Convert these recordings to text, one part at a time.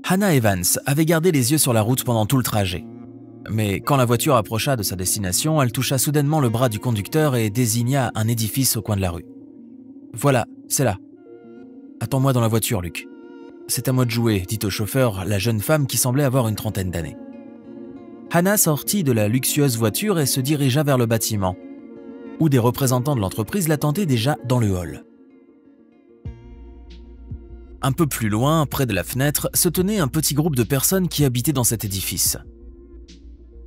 Hannah Evans avait gardé les yeux sur la route pendant tout le trajet. Mais quand la voiture approcha de sa destination, elle toucha soudainement le bras du conducteur et désigna un édifice au coin de la rue. « Voilà, c'est là. Attends-moi dans la voiture, Luc. C'est à moi de jouer, » dit au chauffeur la jeune femme qui semblait avoir une trentaine d'années. Hannah sortit de la luxueuse voiture et se dirigea vers le bâtiment, où des représentants de l'entreprise l'attendaient déjà dans le hall. Un peu plus loin, près de la fenêtre, se tenait un petit groupe de personnes qui habitaient dans cet édifice.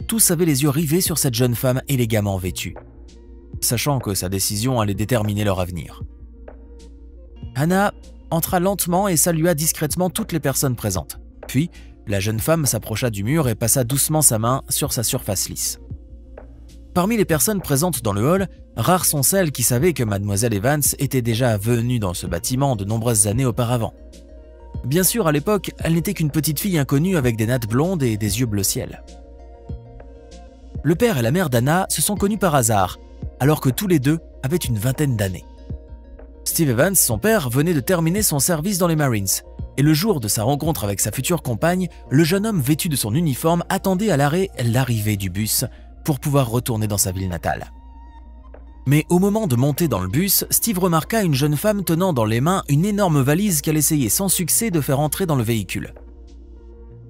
Tous avaient les yeux rivés sur cette jeune femme élégamment vêtue, sachant que sa décision allait déterminer leur avenir. Hannah entra lentement et salua discrètement toutes les personnes présentes. Puis, la jeune femme s'approcha du mur et passa doucement sa main sur sa surface lisse. Parmi les personnes présentes dans le hall, rares sont celles qui savaient que Mademoiselle Evans était déjà venue dans ce bâtiment de nombreuses années auparavant. Bien sûr, à l'époque, elle n'était qu'une petite fille inconnue avec des nattes blondes et des yeux bleu ciel. Le père et la mère d'Hannah se sont connus par hasard, alors que tous les deux avaient une vingtaine d'années. Steve Evans, son père, venait de terminer son service dans les Marines, et le jour de sa rencontre avec sa future compagne, le jeune homme vêtu de son uniforme attendait à l'arrêt l'arrivée du bus pour pouvoir retourner dans sa ville natale. Mais au moment de monter dans le bus, Steve remarqua une jeune femme tenant dans les mains une énorme valise qu'elle essayait sans succès de faire entrer dans le véhicule.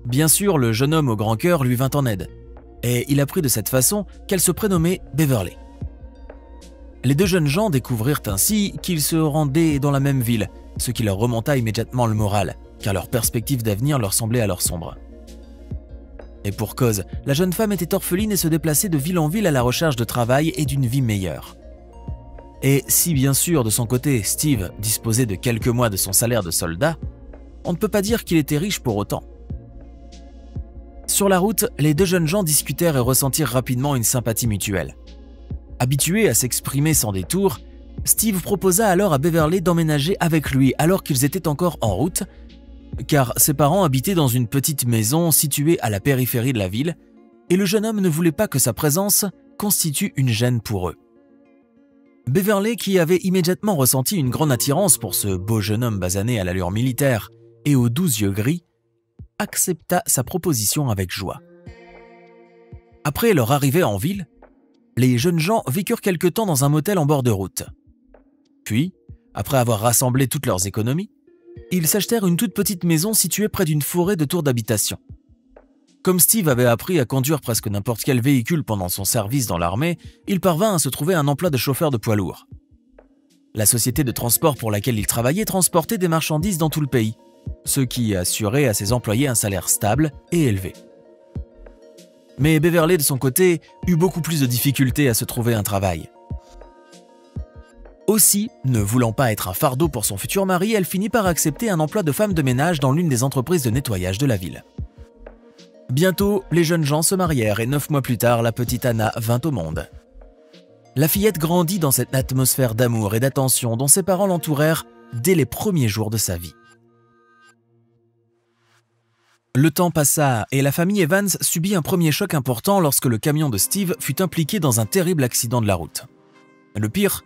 Bien sûr, le jeune homme au grand cœur lui vint en aide, et il apprit de cette façon qu'elle se prénommait Beverly. Les deux jeunes gens découvrirent ainsi qu'ils se rendaient dans la même ville, ce qui leur remonta immédiatement le moral, car leur perspective d'avenir leur semblait alors sombre. Et pour cause, la jeune femme était orpheline et se déplaçait de ville en ville à la recherche de travail et d'une vie meilleure. Et si bien sûr de son côté Steve disposait de quelques mois de son salaire de soldat, on ne peut pas dire qu'il était riche pour autant. Sur la route, les deux jeunes gens discutèrent et ressentirent rapidement une sympathie mutuelle. Habitué à s'exprimer sans détour, Steve proposa alors à Beverly d'emménager avec lui alors qu'ils étaient encore en route, car ses parents habitaient dans une petite maison située à la périphérie de la ville, et le jeune homme ne voulait pas que sa présence constitue une gêne pour eux. Beverly, qui avait immédiatement ressenti une grande attirance pour ce beau jeune homme basané à l'allure militaire et aux doux yeux gris, accepta sa proposition avec joie. Après leur arrivée en ville, les jeunes gens vécurent quelque temps dans un motel en bord de route. Puis, après avoir rassemblé toutes leurs économies, ils s'achetèrent une toute petite maison située près d'une forêt de tours d'habitation. Comme Steve avait appris à conduire presque n'importe quel véhicule pendant son service dans l'armée, il parvint à se trouver un emploi de chauffeur de poids lourd. La société de transport pour laquelle il travaillait transportait des marchandises dans tout le pays, ce qui assurait à ses employés un salaire stable et élevé. Mais Beverly, de son côté, eut beaucoup plus de difficultés à se trouver un travail. Aussi, ne voulant pas être un fardeau pour son futur mari, elle finit par accepter un emploi de femme de ménage dans l'une des entreprises de nettoyage de la ville. Bientôt, les jeunes gens se marièrent et 9 mois plus tard, la petite Hannah vint au monde. La fillette grandit dans cette atmosphère d'amour et d'attention dont ses parents l'entourèrent dès les premiers jours de sa vie. Le temps passa et la famille Evans subit un premier choc important lorsque le camion de Steve fut impliqué dans un terrible accident de la route. Le pire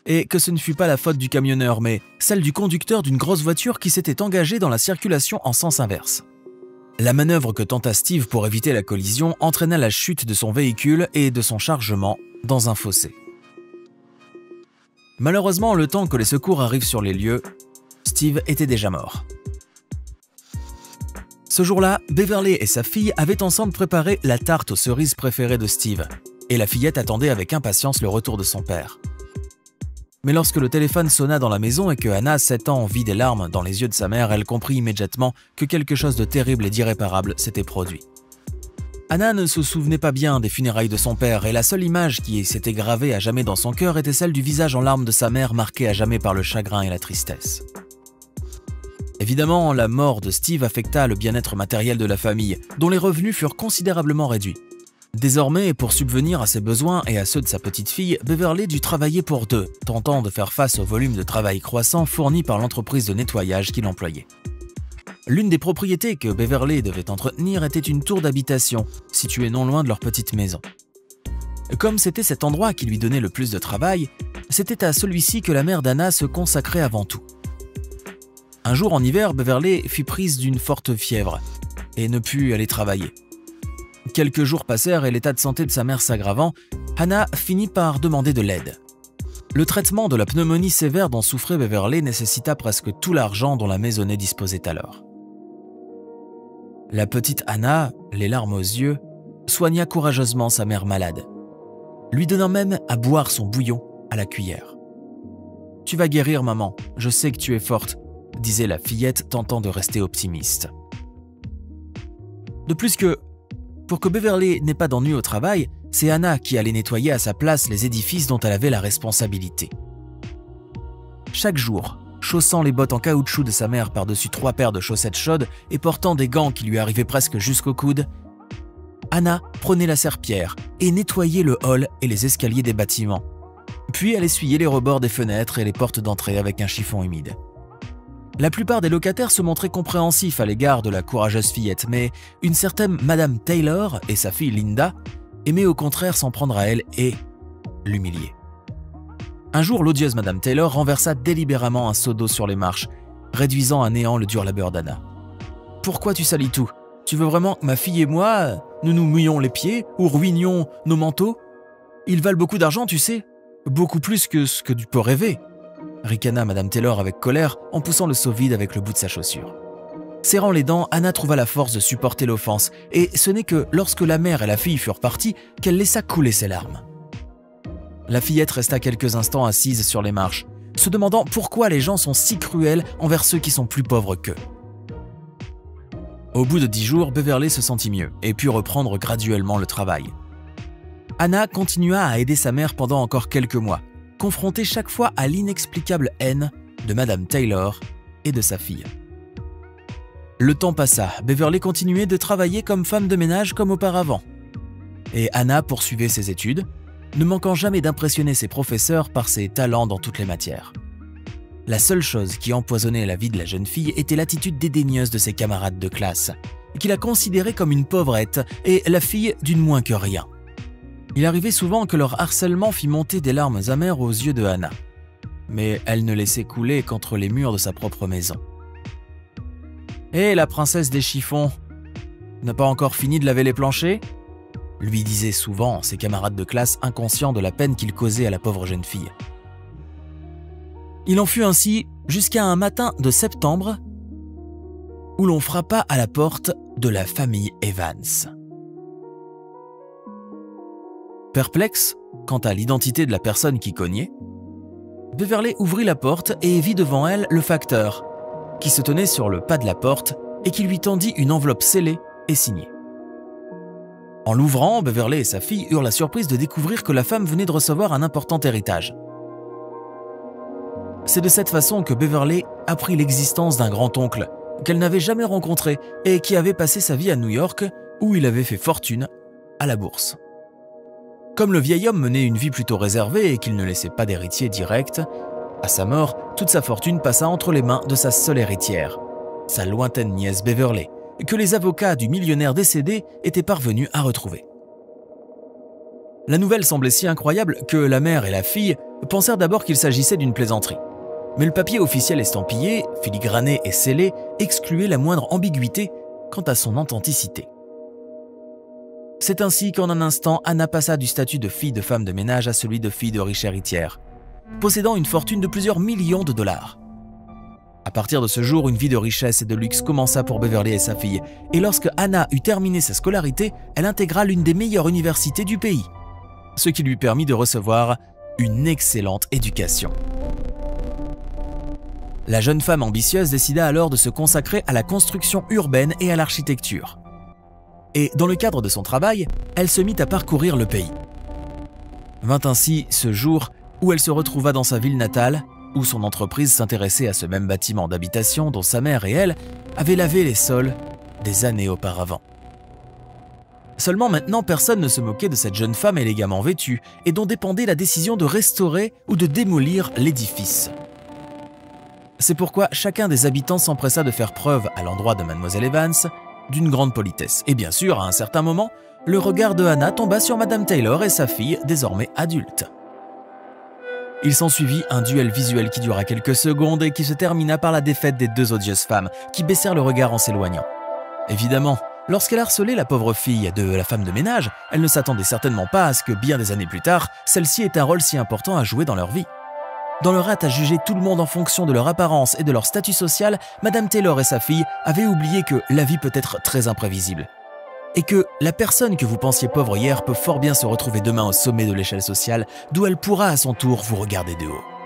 est que ce ne fut pas la faute du camionneur, mais celle du conducteur d'une grosse voiture qui s'était engagée dans la circulation en sens inverse. La manœuvre que tenta Steve pour éviter la collision entraîna la chute de son véhicule et de son chargement dans un fossé. Malheureusement, le temps que les secours arrivent sur les lieux, Steve était déjà mort. Ce jour-là, Beverly et sa fille avaient ensemble préparé la tarte aux cerises préférée de Steve, et la fillette attendait avec impatience le retour de son père. Mais lorsque le téléphone sonna dans la maison et que Hannah, 7 ans, vit des larmes dans les yeux de sa mère, elle comprit immédiatement que quelque chose de terrible et d'irréparable s'était produit. Hannah ne se souvenait pas bien des funérailles de son père et la seule image qui s'était gravée à jamais dans son cœur était celle du visage en larmes de sa mère marqué à jamais par le chagrin et la tristesse. Évidemment, la mort de Steve affecta le bien-être matériel de la famille, dont les revenus furent considérablement réduits. Désormais, pour subvenir à ses besoins et à ceux de sa petite fille, Beverly dut travailler pour deux, tentant de faire face au volume de travail croissant fourni par l'entreprise de nettoyage qu'il employait. L'une des propriétés que Beverly devait entretenir était une tour d'habitation, située non loin de leur petite maison. Comme c'était cet endroit qui lui donnait le plus de travail, c'était à celui-ci que la mère d'Hannah se consacrait avant tout. Un jour en hiver, Beverly fut prise d'une forte fièvre et ne put aller travailler. Quelques jours passèrent et l'état de santé de sa mère s'aggravant, Hannah finit par demander de l'aide. Le traitement de la pneumonie sévère dont souffrait Beverly nécessita presque tout l'argent dont la maisonnée disposait alors. La petite Hannah, les larmes aux yeux, soigna courageusement sa mère malade, lui donnant même à boire son bouillon à la cuillère. « Tu vas guérir, maman, je sais que tu es forte », disait la fillette tentant de rester optimiste. De plus que, pour que Beverly n'ait pas d'ennui au travail, c'est Hannah qui allait nettoyer à sa place les édifices dont elle avait la responsabilité. Chaque jour, chaussant les bottes en caoutchouc de sa mère par-dessus 3 paires de chaussettes chaudes et portant des gants qui lui arrivaient presque jusqu'au coude, Hannah prenait la serpillière et nettoyait le hall et les escaliers des bâtiments. Puis elle essuyait les rebords des fenêtres et les portes d'entrée avec un chiffon humide. La plupart des locataires se montraient compréhensifs à l'égard de la courageuse fillette, mais une certaine Madame Taylor et sa fille Linda aimaient au contraire s'en prendre à elle et l'humilier. Un jour, l'odieuse Madame Taylor renversa délibérément un seau d'eau sur les marches, réduisant à néant le dur labeur d'Hannah. « Pourquoi tu salis tout? Tu veux vraiment que ma fille et moi, nous nous mouillons les pieds ou ruinions nos manteaux? Ils valent beaucoup d'argent, tu sais, beaucoup plus que ce que tu peux rêver. » ricana Madame Taylor avec colère en poussant le seau vide avec le bout de sa chaussure. Serrant les dents, Hannah trouva la force de supporter l'offense, et ce n'est que lorsque la mère et la fille furent parties qu'elle laissa couler ses larmes. La fillette resta quelques instants assise sur les marches, se demandant pourquoi les gens sont si cruels envers ceux qui sont plus pauvres qu'eux. Au bout de 10 jours, Beverly se sentit mieux et put reprendre graduellement le travail. Hannah continua à aider sa mère pendant encore quelques mois, confrontée chaque fois à l'inexplicable haine de Madame Taylor et de sa fille. Le temps passa, Beverly continuait de travailler comme femme de ménage comme auparavant. Et Hannah poursuivait ses études, ne manquant jamais d'impressionner ses professeurs par ses talents dans toutes les matières. La seule chose qui empoisonnait la vie de la jeune fille était l'attitude dédaigneuse de ses camarades de classe, qui la considéraient comme une pauvrette et la fille d'une moins que rien. Il arrivait souvent que leur harcèlement fit monter des larmes amères aux yeux de Hannah, mais elle ne laissait couler qu'entre les murs de sa propre maison. « Hé, la princesse des chiffons, n'a pas encore fini de laver les planchers ?» lui disaient souvent ses camarades de classe inconscients de la peine qu'il causait à la pauvre jeune fille. Il en fut ainsi jusqu'à un matin de septembre où l'on frappa à la porte de la famille Evans. Perplexe quant à l'identité de la personne qui cognait, Beverly ouvrit la porte et vit devant elle le facteur, qui se tenait sur le pas de la porte et qui lui tendit une enveloppe scellée et signée. En l'ouvrant, Beverly et sa fille eurent la surprise de découvrir que la femme venait de recevoir un important héritage. C'est de cette façon que Beverly apprit l'existence d'un grand-oncle qu'elle n'avait jamais rencontré et qui avait passé sa vie à New York, où il avait fait fortune à la bourse. Comme le vieil homme menait une vie plutôt réservée et qu'il ne laissait pas d'héritier direct, à sa mort, toute sa fortune passa entre les mains de sa seule héritière, sa lointaine nièce Beverly, que les avocats du millionnaire décédé étaient parvenus à retrouver. La nouvelle semblait si incroyable que la mère et la fille pensèrent d'abord qu'il s'agissait d'une plaisanterie. Mais le papier officiel estampillé, filigrané et scellé excluait la moindre ambiguïté quant à son authenticité. C'est ainsi qu'en un instant, Hannah passa du statut de fille de femme de ménage à celui de fille de riche héritière, possédant une fortune de plusieurs millions de dollars. À partir de ce jour, une vie de richesse et de luxe commença pour Beverly et sa fille, et lorsque Hannah eut terminé sa scolarité, elle intégra l'une des meilleures universités du pays, ce qui lui permit de recevoir une excellente éducation. La jeune femme ambitieuse décida alors de se consacrer à la construction urbaine et à l'architecture. Et dans le cadre de son travail, elle se mit à parcourir le pays. Vint ainsi ce jour où elle se retrouva dans sa ville natale, où son entreprise s'intéressait à ce même bâtiment d'habitation dont sa mère et elle avaient lavé les sols des années auparavant. Seulement maintenant, personne ne se moquait de cette jeune femme élégamment vêtue et dont dépendait la décision de restaurer ou de démolir l'édifice. C'est pourquoi chacun des habitants s'empressa de faire preuve à l'endroit de Mademoiselle Evans d'une grande politesse. Et bien sûr, à un certain moment, le regard de Hannah tomba sur Madame Taylor et sa fille, désormais adulte. Il s'ensuivit un duel visuel qui dura quelques secondes et qui se termina par la défaite des deux odieuses femmes, qui baissèrent le regard en s'éloignant. Évidemment, lorsqu'elle harcelait la pauvre fille de la femme de ménage, elle ne s'attendait certainement pas à ce que bien des années plus tard, celle-ci ait un rôle si important à jouer dans leur vie. Dans leur hâte à juger tout le monde en fonction de leur apparence et de leur statut social, Madame Taylor et sa fille avaient oublié que la vie peut être très imprévisible. Et que la personne que vous pensiez pauvre hier peut fort bien se retrouver demain au sommet de l'échelle sociale, d'où elle pourra à son tour vous regarder de haut.